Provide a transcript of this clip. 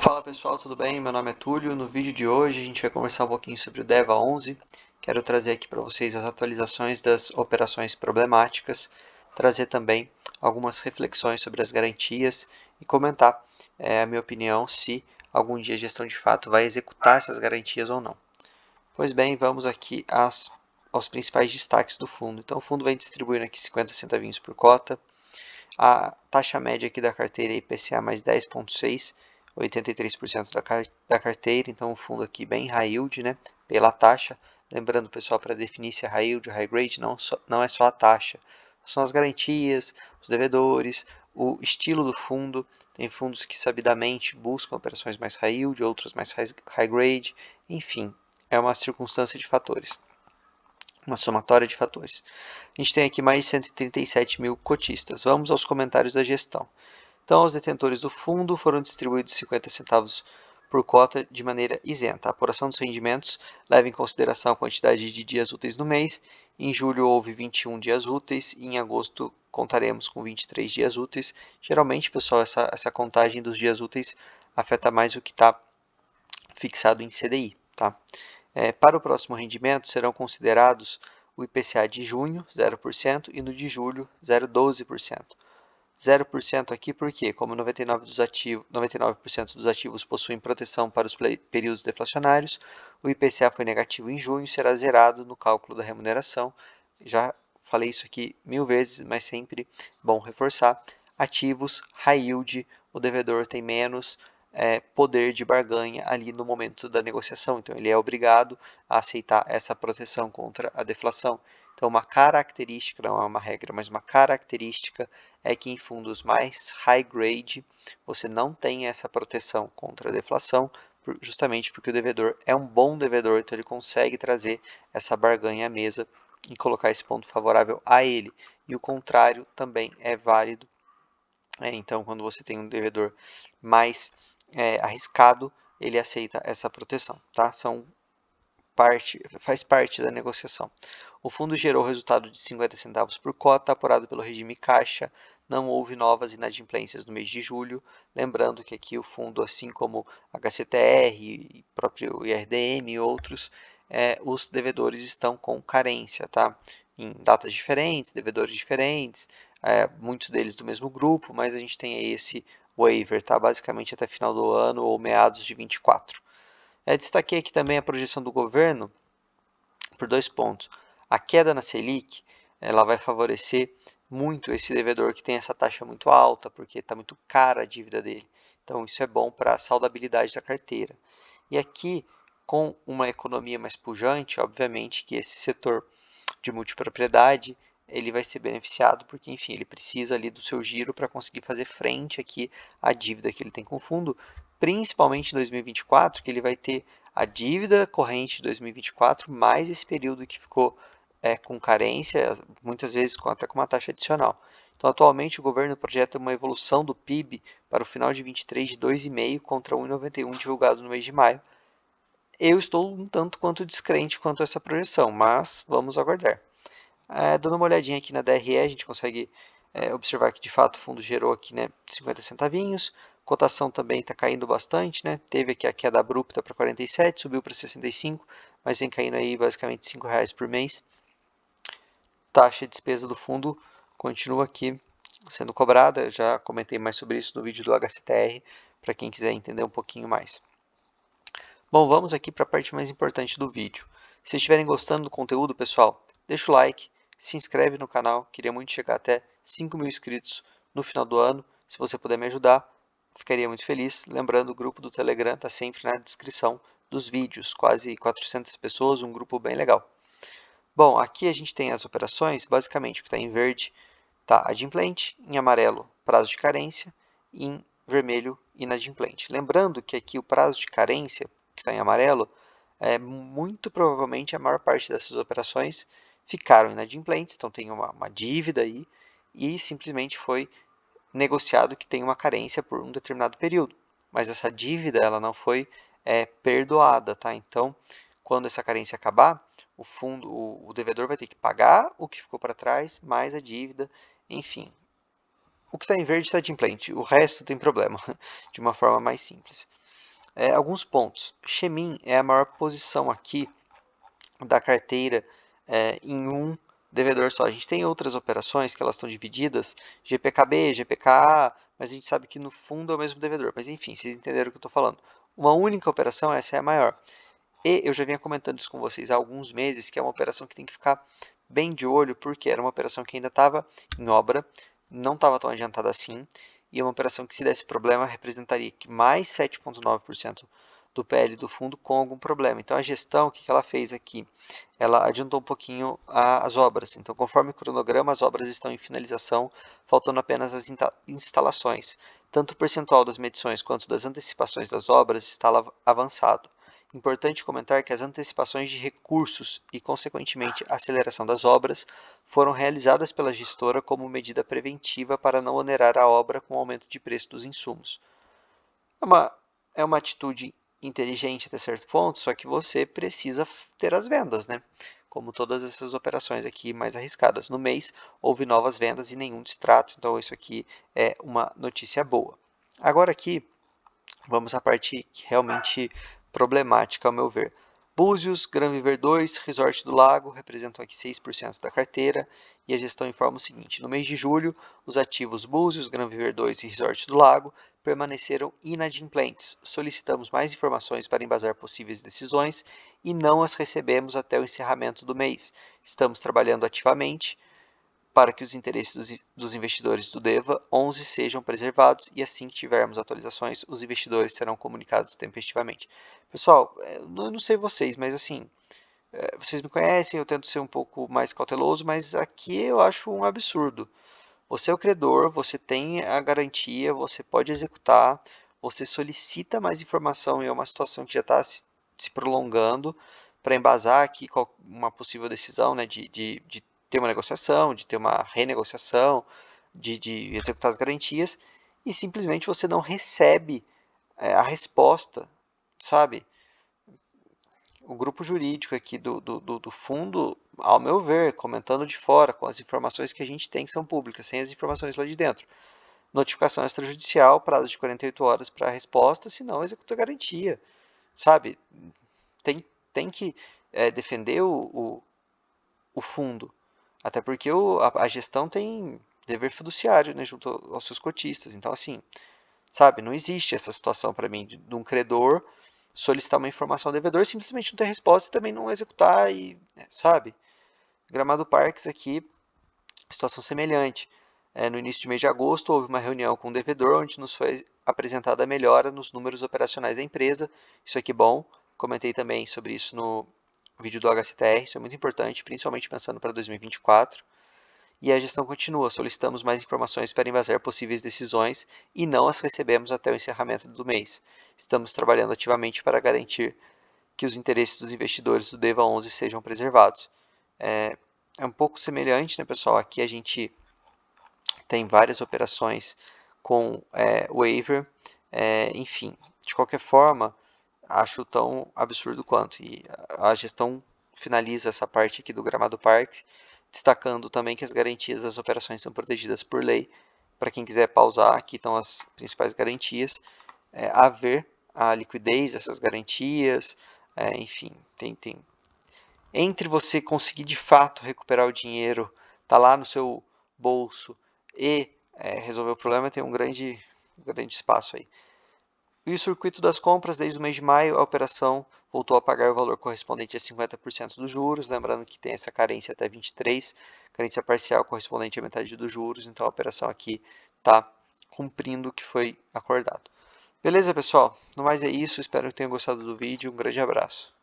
Fala pessoal, tudo bem? Meu nome é Túlio. No vídeo de hoje a gente vai conversar um pouquinho sobre o DEVA 11. Quero trazer aqui para vocês as atualizações das operações problemáticas, trazer também algumas reflexões sobre as garantias e comentar a minha opinião se algum dia a gestão de fato vai executar essas garantias ou não. Pois bem, vamos aqui aos principais destaques do fundo. Então o fundo vem distribuindo aqui 50 centavinhos por cota. A taxa média aqui da carteira é IPCA mais 10,6, 83% da carteira, então o fundo aqui bem high yield, né, pela taxa. Lembrando, pessoal, para definir se é high yield ou high grade, não é só a taxa, são as garantias, os devedores, o estilo do fundo. Tem fundos que sabidamente buscam operações mais high yield, outros mais high grade, enfim, é uma circunstância de fatores, uma somatória de fatores. A gente tem aqui mais de 137 mil cotistas. Vamos aos comentários da gestão. Então, os detentores do fundo foram distribuídos 50 centavos por cota de maneira isenta. A apuração dos rendimentos leva em consideração a quantidade de dias úteis no mês. Em julho houve 21 dias úteis e em agosto contaremos com 23 dias úteis. Geralmente, pessoal, essa contagem dos dias úteis afeta mais o que está fixado em CDI. Tá? Para o próximo rendimento serão considerados o IPCA de junho, 0%, e no de julho, 0,12%. 0% aqui porque, como 99% dos ativos possuem proteção para os períodos deflacionários, o IPCA foi negativo em junho e será zerado no cálculo da remuneração. Já falei isso aqui 1000 vezes, mas sempre bom reforçar. Ativos, high yield, o devedor tem menos poder de barganha ali no momento da negociação, então ele é obrigado a aceitar essa proteção contra a deflação. Então, uma característica, não é uma regra, mas uma característica é que em fundos mais high grade você não tem essa proteção contra a deflação, justamente porque o devedor é um bom devedor, então ele consegue trazer essa barganha à mesa e colocar esse ponto favorável a ele. E o contrário também é válido. Então, quando você tem um devedor mais arriscado, ele aceita essa proteção. Tá? Faz parte da negociação. O fundo gerou resultado de 50 centavos por cota, apurado pelo regime caixa. Não houve novas inadimplências no mês de julho. Lembrando que aqui o fundo, assim como HCTR, próprio IRDM e outros, os devedores estão com carência, tá? Em datas diferentes, devedores diferentes, muitos deles do mesmo grupo, mas a gente tem aí esse waiver, tá? Basicamente até final do ano ou meados de 24. Destaquei aqui também a projeção do governo por 2 pontos. A queda na Selic ela vai favorecer muito esse devedor que tem essa taxa muito alta, porque está muito cara a dívida dele. Então, isso é bom para a saudabilidade da carteira. E aqui, com uma economia mais pujante, obviamente que esse setor de multipropriedade ele vai ser beneficiado porque, enfim, ele precisa ali do seu giro para conseguir fazer frente aqui à dívida que ele tem com o fundo, principalmente em 2024, que ele vai ter a dívida corrente de 2024 mais esse período que ficou com carência, muitas vezes até com uma taxa adicional. Então, atualmente, o governo projeta uma evolução do PIB para o final de 23 de 2,5 contra 1,91 divulgado no mês de maio. Eu estou um tanto quanto descrente quanto a essa projeção, mas vamos aguardar. Dando uma olhadinha aqui na DRE, a gente consegue observar que de fato o fundo gerou aqui, né, 50 centavinhos. Cotação também está caindo bastante, né? Teve aqui a queda abrupta para 47, subiu para 65, mas vem caindo aí basicamente R$ 5 por mês. Taxa de despesa do fundo continua aqui sendo cobrada. Já comentei mais sobre isso no vídeo do HCTR, para quem quiser entender um pouquinho mais. Bom, vamos aqui para a parte mais importante do vídeo. Se estiverem gostando do conteúdo, pessoal, deixa o like, se inscreve no canal. Queria muito chegar até 5.000 inscritos no final do ano. Se você puder me ajudar, ficaria muito feliz. Lembrando, o grupo do Telegram está sempre na descrição dos vídeos. Quase 400 pessoas, um grupo bem legal. Bom, aqui a gente tem as operações. Basicamente, o que está em verde está adimplente, em amarelo, prazo de carência, e em vermelho, inadimplente. Lembrando que aqui o prazo de carência, que está em amarelo, muito provavelmente a maior parte dessas operações ficaram inadimplentes, então tem uma dívida aí e simplesmente foi negociado que tem uma carência por um determinado período. Mas essa dívida ela não foi perdoada, tá? Então, quando essa carência acabar, o devedor vai ter que pagar o que ficou para trás, mais a dívida, enfim. O que está em verde está adimplente, o resto tem problema, de uma forma mais simples. Alguns pontos. Chemin é a maior posição aqui da carteira em um devedor só. A gente tem outras operações que elas estão divididas, GPKB, GPKA, mas a gente sabe que no fundo é o mesmo devedor. Mas enfim, vocês entenderam o que eu estou falando. Uma única operação, essa é a maior. E eu já vinha comentando isso com vocês há alguns meses, que é uma operação que tem que ficar bem de olho, porque era uma operação que ainda estava em obra, não estava tão adiantada assim, e é uma operação que, se desse problema, representaria que mais 7,9% do PL do fundo com algum problema. Então, a gestão, o que ela fez aqui? Ela adiantou um pouquinho as obras. Então, conforme o cronograma, as obras estão em finalização, faltando apenas as instalações. Tanto o percentual das medições quanto das antecipações das obras está avançado. Importante comentar que as antecipações de recursos e, consequentemente, a aceleração das obras foram realizadas pela gestora como medida preventiva para não onerar a obra com o aumento de preço dos insumos. É uma atitude inteligente até certo ponto, só que você precisa ter as vendas, né? Como todas essas operações aqui mais arriscadas. No mês, houve novas vendas e nenhum distrato, então isso aqui é uma notícia boa. Agora aqui, vamos à parte realmente problemática, ao meu ver. Búzios, Gran Viver 2, Resort do Lago representam aqui 6% da carteira e a gestão informa o seguinte: no mês de julho, os ativos Búzios, Gran Viver 2 e Resort do Lago permaneceram inadimplentes. Solicitamos mais informações para embasar possíveis decisões e não as recebemos até o encerramento do mês. Estamos trabalhando ativamente para que os interesses dos investidores do DEVA 11 sejam preservados e assim que tivermos atualizações, os investidores serão comunicados tempestivamente. Pessoal, eu não sei vocês, mas assim, vocês me conhecem, eu tento ser um pouco mais cauteloso, mas aqui eu acho um absurdo. Você é o credor, você tem a garantia, você pode executar, você solicita mais informação em uma situação que já está se prolongando para embasar aqui uma possível decisão, né, de ter uma negociação, de ter uma renegociação, de executar as garantias, e simplesmente você não recebe a resposta, sabe? O grupo jurídico aqui do fundo, ao meu ver, comentando de fora, com as informações que a gente tem que são públicas, sem as informações lá de dentro. Notificação extrajudicial, prazo de 48 horas para a resposta, senão executa a garantia, sabe? Tem que defender o fundo, até porque a gestão tem dever fiduciário, né, junto aos seus cotistas. Então, assim, sabe, não existe essa situação para mim de um credor solicitar uma informação ao devedor, simplesmente não ter resposta e também não executar, e, sabe? Gramado Parques aqui, situação semelhante. No início de mês de agosto, houve uma reunião com o devedor, onde nos foi apresentada a melhora nos números operacionais da empresa. Isso aqui é bom. Comentei também sobre isso no vídeo do HCTR, isso é muito importante, principalmente pensando para 2024. E a gestão continua, solicitamos mais informações para embasar possíveis decisões e não as recebemos até o encerramento do mês. Estamos trabalhando ativamente para garantir que os interesses dos investidores do DEVA 11 sejam preservados. É um pouco semelhante, né, pessoal? Aqui a gente tem várias operações com waiver, enfim, de qualquer forma, acho tão absurdo quanto. E a gestão finaliza essa parte aqui do Gramado Parques, destacando também que as garantias das operações são protegidas por lei. Para quem quiser pausar, aqui estão as principais garantias. Haver a liquidez dessas garantias, enfim, tem. Entre você conseguir de fato recuperar o dinheiro, tá lá no seu bolso, e resolver o problema, tem um grande espaço aí. E o circuito das compras, desde o mês de maio, a operação voltou a pagar o valor correspondente a 50% dos juros, lembrando que tem essa carência até 23, carência parcial correspondente à metade dos juros, então a operação aqui está cumprindo o que foi acordado. Beleza, pessoal? No mais é isso, espero que tenham gostado do vídeo, um grande abraço.